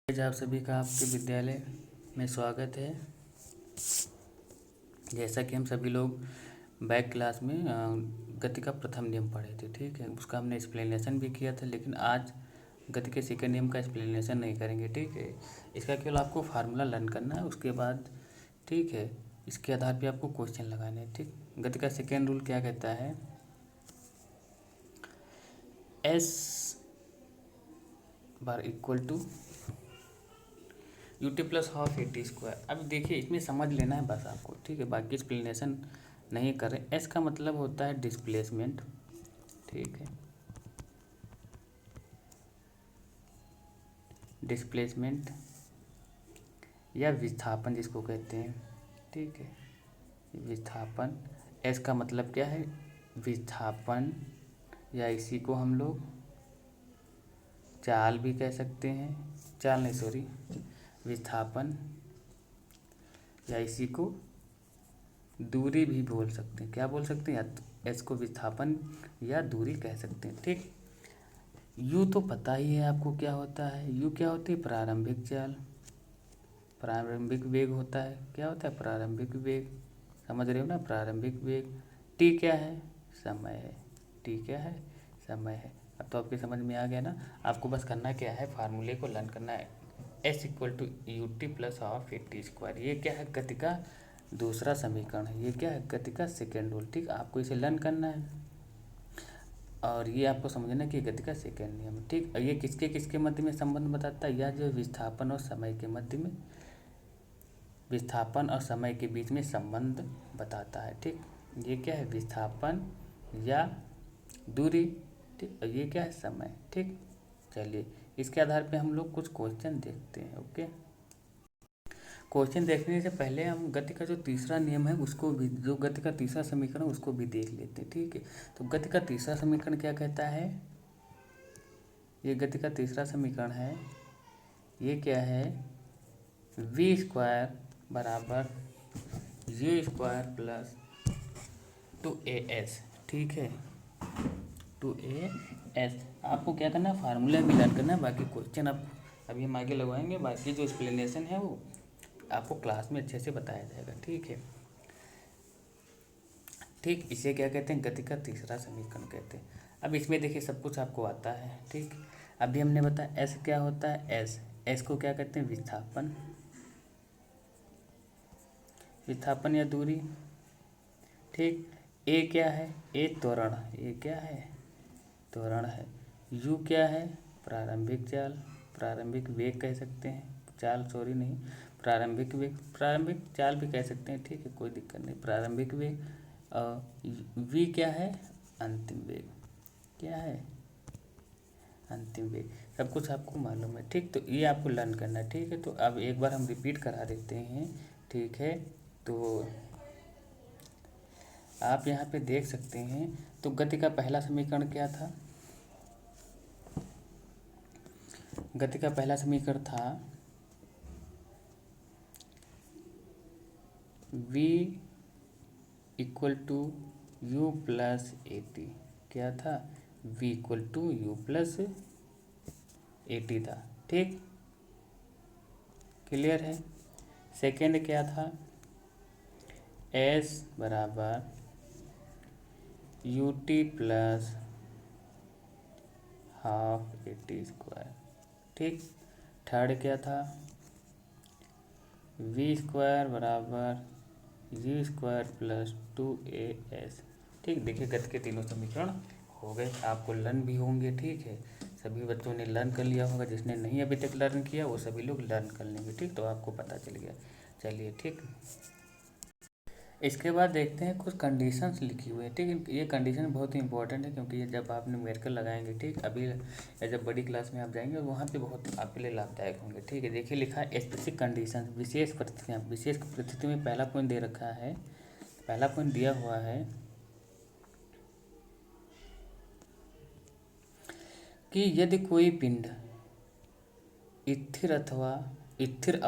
आज आप सभी का आपके विद्यालय में स्वागत है। जैसा कि हम सभी लोग बैक क्लास में गति का प्रथम नियम पढ़े थे, ठीक है। उसका हमने एक्सप्लेनेशन भी किया था, लेकिन आज गति के सेकंड नियम का एक्सप्लेनेशन नहीं करेंगे, ठीक है। इसका केवल आपको फार्मूला लर्न करना है, उसके बाद ठीक है इसके आधार पे आपको क्वेश्चन लगाने हैं, ठीक। गति का सेकेंड रूल क्या कहता है? S bar equal to u t plus half a t square. अब देखिए इसमें समझ लेना है बस आपको, ठीक है। बाकी एक्सप्लेनेशन नहीं कर रहे। एस का मतलब होता है डिस्प्लेसमेंट, ठीक है। डिस्प्लेसमेंट या विस्थापन जिसको कहते हैं, ठीक है, विस्थापन। एस का मतलब क्या है? विस्थापन, या इसी को हम लोग चाल भी कह सकते हैं। चाल नहीं, सॉरी, विस्थापन, या इसी को दूरी भी बोल सकते हैं। क्या बोल सकते हैं? एस को विस्थापन या दूरी कह सकते हैं, ठीक। यू तो पता ही है आपको क्या होता है। यू क्या होती है? प्रारंभिक चाल, प्रारंभिक वेग होता है। क्या होता है? प्रारंभिक वेग, समझ रहे हो ना? प्रारंभिक वेग। टी क्या है? समय है। टी क्या है? समय है। अब तो आपके समझ में आ गया ना। आपको बस करना क्या है, फार्मूले को लर्न करना है। S equal to u t plus half a t square. ये क्या है? गति का दूसरा समीकरण है। ये क्या है? गति का सेकेंड रूल, ठीक। आपको इसे लर्न करना है और ये आपको समझना है कि गति का सेकेंड नियम, ठीक। और ये किसके किसके मध्य में संबंध बताता है? यह जो विस्थापन और समय के मध्य में, विस्थापन और समय के बीच में संबंध बताता है, ठीक। ये क्या है? विस्थापन या दूरी, ठीक। और ये क्या है? समय, ठीक। चलिए इसके आधार पे हम लोग कुछ क्वेश्चन देखते हैं, ओके। क्वेश्चन देखने से पहले हम गति का जो तीसरा नियम है उसको भी, जो गति का तीसरा समीकरण उसको भी देख लेते हैं, ठीक है। तो गति का तीसरा समीकरण क्या कहता है? ये गति का तीसरा समीकरण है, ये क्या है? वी स्क्वायर बराबर यू स्क्वायर प्लस 2AS, ठीक है। 2AS। आपको क्या करना है? फार्मूला भी लर्न करना है। बाकी क्वेश्चन आप अभी हम आगे लगवाएंगे। बाकी जो एक्सप्लेनेशन है वो आपको क्लास में अच्छे से बताया जाएगा, ठीक है। ठीक, इसे क्या कहते हैं? गति का तीसरा समीकरण कहते हैं। अब इसमें देखिए सब कुछ आपको आता है, ठीक। अभी हमने बताया एस क्या होता है? एस को क्या कहते हैं? विस्थापन, विस्थापन या दूरी, ठीक। ए क्या है? ए त्वरण, ए क्या है? त्वरण है। यू क्या है? प्रारंभिक चाल, प्रारंभिक वेग कह सकते हैं, चाल सॉरी नहीं, प्रारंभिक वेग, प्रारंभिक चाल भी कह सकते हैं, ठीक है, कोई दिक्कत नहीं। प्रारंभिक वेग। वी क्या है? अंतिम वेग। क्या है? अंतिम वेग। सब कुछ आपको मालूम है, ठीक। तो ये आपको लर्न करना है, ठीक है। तो अब एक बार हम रिपीट करा देते हैं, ठीक है। तो आप यहाँ पे देख सकते हैं। तो गति का पहला समीकरण क्या था? गति का पहला समीकरण था v equal to u plus a t. क्या था? v equal to u plus a t था, ठीक। क्लियर है? सेकेंड क्या था? s बराबर u t plus half a t square, ठीक। थर्ड क्या था? वी स्क्वायर बराबर यू स्क्वायर प्लस 2AS, ठीक। देखिए गति के तीनों समीकरण हो गए, आपको लर्न भी होंगे, ठीक है। सभी बच्चों ने लर्न कर लिया होगा, जिसने नहीं अभी तक लर्न किया वो सभी लोग लर्न कर लेंगे, ठीक। तो आपको पता चल गया। चलिए, ठीक। इसके बाद देखते हैं कुछ कंडीशंस लिखी हुई है, ठीक। ये कंडीशन बहुत ही इंपॉर्टेंट है, क्योंकि ये जब आप न्यूमेरिकल लगाएंगे, ठीक, अभी या जब बड़ी क्लास में आप जाएंगे वहाँ पे बहुत आपके लिए लाभदायक होंगे, ठीक है। देखिए लिखा है स्पेसिफिक कंडीशन, विशेष परिस्थितियाँ। विशेष परिस्थिति में पहला पॉइंट दे रखा है, पहला पॉइंट दिया हुआ है कि यदि कोई पिंड स्थिर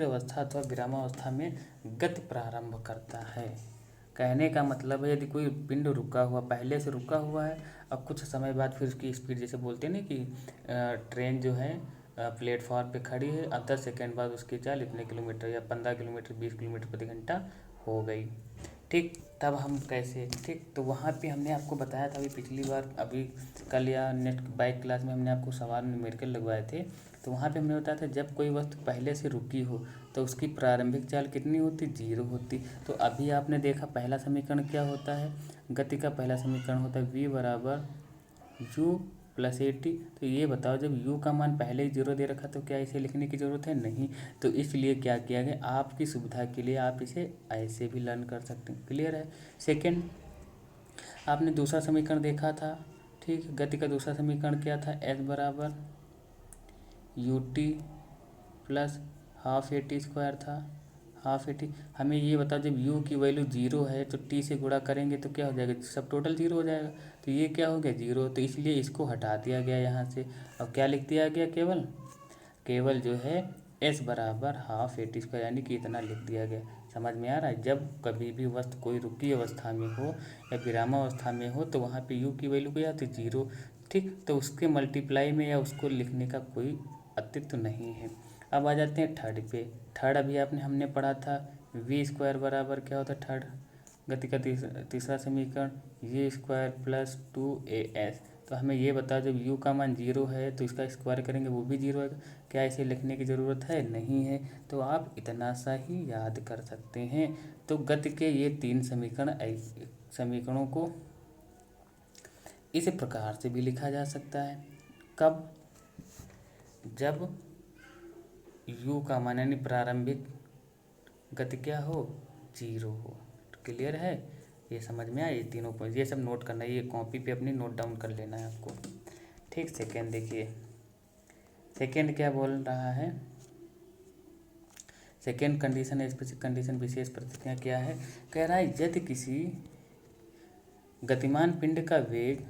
अवस्था अथवा विरामावस्था में गति प्रारंभ करता है। कहने का मतलब है यदि कोई पिंड रुका हुआ, पहले से रुका हुआ है, अब कुछ समय बाद फिर उसकी स्पीड, जैसे बोलते हैं ना कि ट्रेन जो है प्लेटफॉर्म पे खड़ी है, अब 10 सेकेंड बाद उसकी चाल इतने किलोमीटर या 15 किलोमीटर 20 किलोमीटर प्रति घंटा हो गई। ठीक, तब हम कैसे, ठीक, तो वहाँ पे हमने आपको बताया था अभी पिछली बार, अभी कल या नेट बाइक क्लास में हमने आपको सवाल न्यूमेरिकल लगवाए थे। तो वहाँ पे हमने बताया था जब कोई वस्तु पहले से रुकी हो तो उसकी प्रारंभिक चाल कितनी होती, 0 होती। तो अभी आपने देखा पहला समीकरण क्या होता है, गति का पहला समीकरण होता है v बराबर u प्लस ए टी। तो ये बताओ जब u का मान पहले ही 0 दे रखा तो क्या इसे लिखने की ज़रूरत है, नहीं। तो इसलिए क्या किया गया, आपकी सुविधा के लिए आप इसे ऐसे भी लर्न कर सकते हैं। क्लियर है। सेकंड, आपने दूसरा समीकरण देखा था, ठीक, गति का दूसरा समीकरण क्या था, s बराबर u t plus half a t square था, हाफ ए टी। हमें ये बताओ जब u की वैल्यू 0 है तो t से गुणा करेंगे तो क्या हो जाएगा, सब टोटल 0 हो जाएगा। तो ये क्या हो गया, 0। तो इसलिए इसको हटा दिया गया यहाँ से। अब क्या लिख दिया गया, केवल केवल जो है s बराबर हाफ ए टी स्क्वायर, यानी कि इतना लिख दिया गया। समझ में आ रहा है। जब कभी भी वस्तु कोई रुकी अवस्था में हो या विरामावस्था में हो तो वहाँ पे u की वैल्यू क्या आती है, 0। ठीक, तो उसके मल्टीप्लाई में या उसको लिखने का कोई अस्तित्व नहीं है। अब आ जाते हैं थर्ड पे। थर्ड अभी आपने हमने पढ़ा था वी स्क्वायर बराबर क्या होता है, थर्ड गति का तीसरा समीकरण ये स्क्वायर प्लस 2as। तो हमें ये बताओ जब u का मान 0 है तो इसका स्क्वायर करेंगे वो भी 0 है। क्या इसे लिखने की ज़रूरत है, नहीं है। तो आप इतना सा ही याद कर सकते हैं। तो गति के ये 3 समीकरणों को इस प्रकार से भी लिखा जा सकता है। कब, जब u का मान यानी प्रारंभिक गति क्या हो, 0 हो। क्लियर है, ये समझ में आया। ये तीनों पॉइंट ये सब नोट करना है, ये कॉपी पे अपनी नोट डाउन कर लेना है आपको। ठीक, सेकेंड देखिए, सेकेंड क्या बोल रहा है, सेकेंड कंडीशन स्पेसिफिक कंडीशन विशेष परिस्थितियाँ क्या है, कह रहा है यदि किसी गतिमान पिंड का वेग,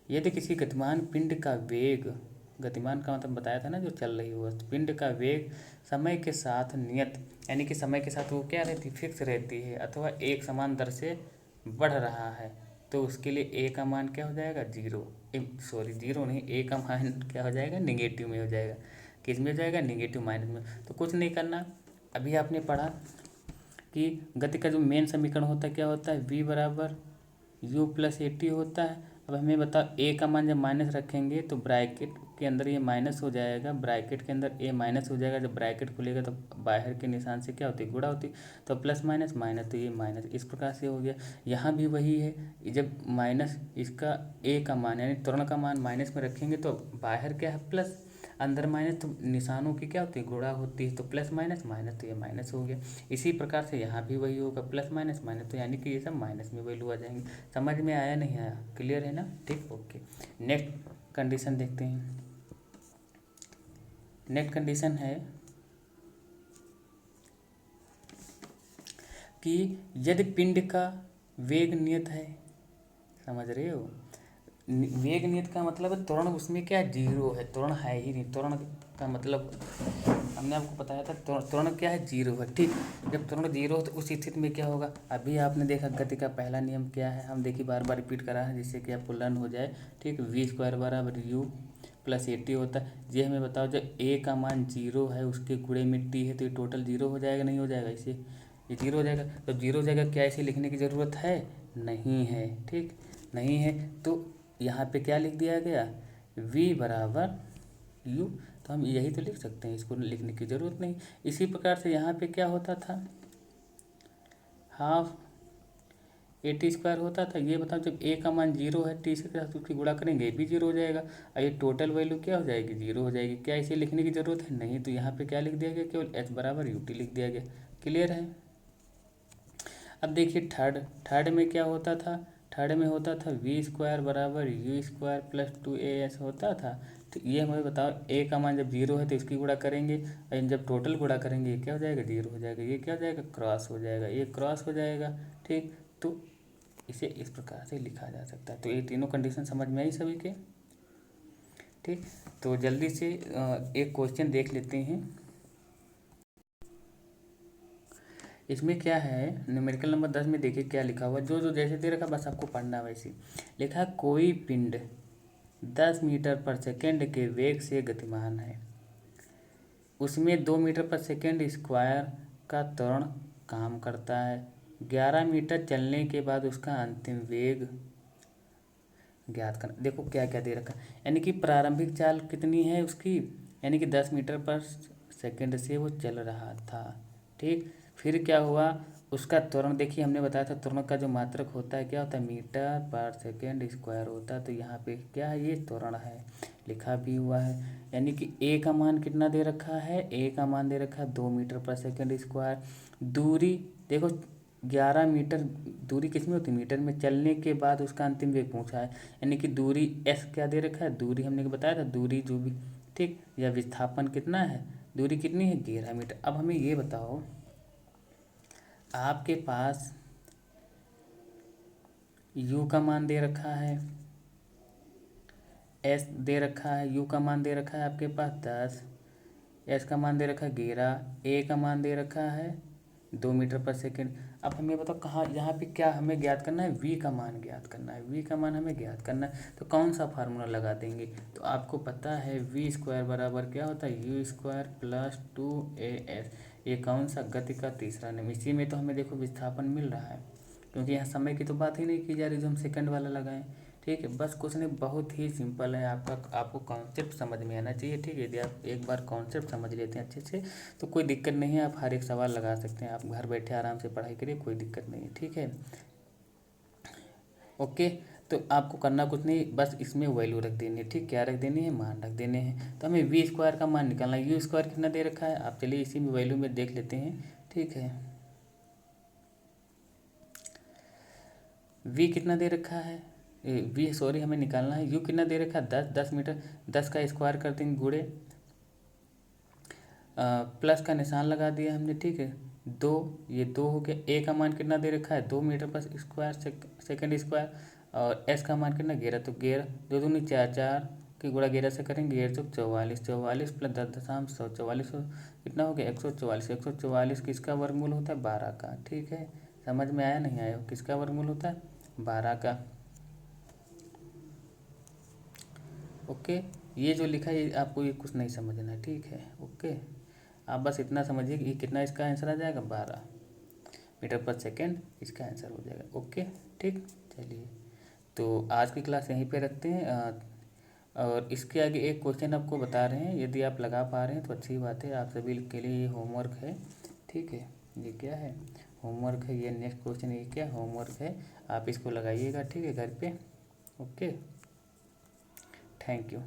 यदि किसी गतिमान पिंड का वेग, गतिमान का मतलब बताया था ना जो चल रही हो, पिंड का वेग समय के साथ नियत, यानी कि समय के साथ वो क्या रहती, फिक्स रहती है अथवा एक समान दर से बढ़ रहा है, तो उसके लिए ए का मान क्या हो जाएगा, 0। सॉरी 0 नहीं, ए का मान क्या हो जाएगा, निगेटिव में हो जाएगा। किस में हो जाएगा, निगेटिव माइनस में। तो कुछ नहीं करना, अभी आपने पढ़ा कि गति का जो मेन समीकरण होता है क्या होता है, v बराबर u प्लस ए टी होता है। अब हमें बताओ a का मान जब माइनस रखेंगे तो ब्रैकेट के अंदर ये माइनस हो जाएगा, ब्रैकेट के अंदर a माइनस हो जाएगा। जब ब्रैकेट खुलेगा तो बाहर के निशान से क्या होती है, गुणा होती, तो प्लस माइनस माइनस, तो ये माइनस इस प्रकार से हो गया। यहाँ भी वही है, जब माइनस इसका a का मान यानी त्वरण का मान माइनस में रखेंगे तो बाहर क्या है प्लस, अंदर माइनस, तो निशानों की क्या होती है, गुणा होती है। तो प्लस माइनस माइनस, तो ये माइनस हो गया। इसी प्रकार से यहाँ भी वही होगा, प्लस माइनस माइनस, तो यानी कि ये सब माइनस में वैल्यू आ जाएंगे। समझ में आया, नहीं आया, क्लियर है ना। ठीक, ओके। नेक्स्ट कंडीशन देखते हैं। नेक्स्ट कंडीशन है कि यदि पिंड का वेग नियत है, समझ रहे हो, वेग नियत का मतलब है त्वरण उसमें क्या 0 है, त्वरण है ही नहीं। त्वरण का मतलब हमने आपको बताया था, त्वरण क्या है, 0 है। ठीक, जब त्वरण 0 हो तो उस स्थिति में क्या होगा, अभी आपने देखा गति का पहला नियम क्या है, हम देखिए बार बार रिपीट करा है जिससे कि आपको लर्न हो जाए। ठीक, वी स्क्वायर बराबर यू प्लस ए टी होता है। ये हमें बताओ जब ए का मान 0 है उसके गुणे में टी है तो ये टोटल 0 हो जाएगा, नहीं हो जाएगा, इसे ये 0 हो जाएगा। तो 0 हो जाएगा, क्या इसे लिखने की ज़रूरत है, नहीं है। ठीक, नहीं है, तो यहाँ पे क्या लिख दिया गया, v बराबर u। तो हम यही तो लिख सकते हैं, इसको लिखने की ज़रूरत नहीं। इसी प्रकार से यहाँ पे क्या होता था, हाफ ए टी स्क्वायर होता था। ये बताओ जब a का मान 0 है, टी से साथ उसकी गुणा करेंगे भी 0 हो जाएगा, और ये टोटल वैल्यू क्या हो जाएगी, 0 हो जाएगी। क्या इसे लिखने की ज़रूरत है, नहीं। तो यहाँ पे क्या लिख दिया गया, केवल h बराबर u टी लिख दिया गया। क्लियर है। अब देखिए थर्ड में क्या होता था, थर्ड में होता था वी स्क्वायर बराबर यू स्क्वायर प्लस 2as होता था। तो ये हमें बताओ a का मान जब 0 है तो इसकी गुणा करेंगे, और जब टोटल गुणा करेंगे ये क्या हो जाएगा, 0 हो जाएगा। ये क्या हो जाएगा, क्रॉस हो जाएगा, ये क्रॉस हो जाएगा। ठीक, तो इसे इस प्रकार से लिखा जा सकता है। तो ये तीनों कंडीशन समझ में आई सभी के। ठीक, तो जल्दी से एक क्वेश्चन देख लेते हैं। इसमें क्या है, न्यूमेरिकल नंबर 10 में देखिए क्या लिखा हुआ, जो जो जैसे दे रखा बस आपको पढ़ना वैसे लिखा है। कोई पिंड 10 मीटर पर सेकेंड के वेग से गतिमान है, उसमें 2 मीटर पर सेकेंड स्क्वायर का त्वरण काम करता है। 11 मीटर चलने के बाद उसका अंतिम वेग ज्ञात करना। देखो क्या क्या दे रखा है, यानी कि प्रारंभिक चाल कितनी है उसकी, यानी कि 10 मीटर पर सेकेंड से वो चल रहा था। ठीक, फिर क्या हुआ, उसका त्वरण देखिए, हमने बताया था त्वरण का जो मात्रक होता है क्या होता है, मीटर पर सेकेंड स्क्वायर होता है। तो यहाँ पे क्या है, ये त्वरण है, लिखा भी हुआ है। यानी कि ए का मान कितना दे रखा है, ए का मान दे रखा है 2 मीटर पर सेकेंड स्क्वायर। दूरी देखो 11 मीटर दूरी किस में होती है, मीटर में। चलने के बाद उसका अंतिम वेग पूछा है, यानी कि दूरी एस क्या दे रखा है, दूरी हमने बताया था, दूरी जो भी, ठीक, या विस्थापन कितना है, दूरी कितनी है 11 मीटर। अब हमें ये बताओ, आपके पास u का मान दे रखा है, s दे रखा है, u का मान दे रखा है आपके पास 10, s का मान दे रखा है 11, a का मान दे रखा है 2 मीटर पर सेकेंड। अब हमें बताओ कहाँ, यहाँ पे क्या हमें ज्ञात करना है, v का मान ज्ञात करना है, v का मान हमें ज्ञात करना है। तो कौन सा फार्मूला लगा देंगे, तो आपको पता है v स्क्वायर बराबर क्या होता है, u स्क्वायर प्लस 2as। ये कौन सा, गति का तीसरा नियम। इसी में तो हमें देखो विस्थापन मिल रहा है, क्योंकि यहाँ समय की तो बात ही नहीं की जा रही जो हम सेकंड वाला लगाएं। ठीक है, बस कुछ नहीं, बहुत ही सिंपल है। आपको कॉन्सेप्ट समझ में आना चाहिए। ठीक है, यदि आप एक बार कॉन्सेप्ट समझ लेते हैं अच्छे से तो कोई दिक्कत नहीं है, आप हर एक सवाल लगा सकते हैं। आप घर बैठे आराम से पढ़ाई करिए, कोई दिक्कत नहीं है। ठीक है, ओके। तो आपको करना कुछ नहीं, बस इसमें वैल्यू रख देनी है। ठीक, क्या रख देनी है, मान रख देने हैं। तो हमें वी स्क्वायर का मान निकालना है, यू स्क्वायर कितना दे रखा है, आप चलिए इसी में वैल्यू में देख लेते हैं। ठीक है, वी कितना दे रखा है, वी सॉरी हमें निकालना है, यू कितना दे रखा है 10, 10 मीटर, 10 का स्क्वायर कर देंगे गुणे प्लस का निशान लगा दिया हमने। ठीक है, 2, ये 2 हो गया। ए का मान कितना दे रखा है 2 मीटर पर स्क्वायर सेकेंड स्क्वायर, और एस का मान कितना 11, तो 11 दो दूनी 4, 4 की गुणा 11 से करेंगे 11 चौक 44, 44 प्लस 10 144 कितना हो गया 144, 144 किसका वर्गमूल होता है 12 का। ठीक है, समझ में आया नहीं आया, किसका वर्गमूल होता है 12 का। ओके, ये जो लिखा है ये आपको ये कुछ नहीं समझना है। ठीक है, ओके, आप बस इतना समझिए कि ये कितना, इसका आंसर आ जाएगा 12 मीटर पर सेकेंड, इसका आंसर हो जाएगा। ओके, ठीक, चलिए तो आज की क्लास यहीं पे रखते हैं। और इसके आगे एक क्वेश्चन आपको बता रहे हैं, यदि आप लगा पा रहे हैं तो अच्छी बात है, आप सभी के लिए ये होमवर्क है। ठीक है, ये क्या है, होमवर्क है। ये नेक्स्ट क्वेश्चन ये क्या होमवर्क है, आप इसको लगाइएगा। ठीक है, घर पे। Okay, thank you.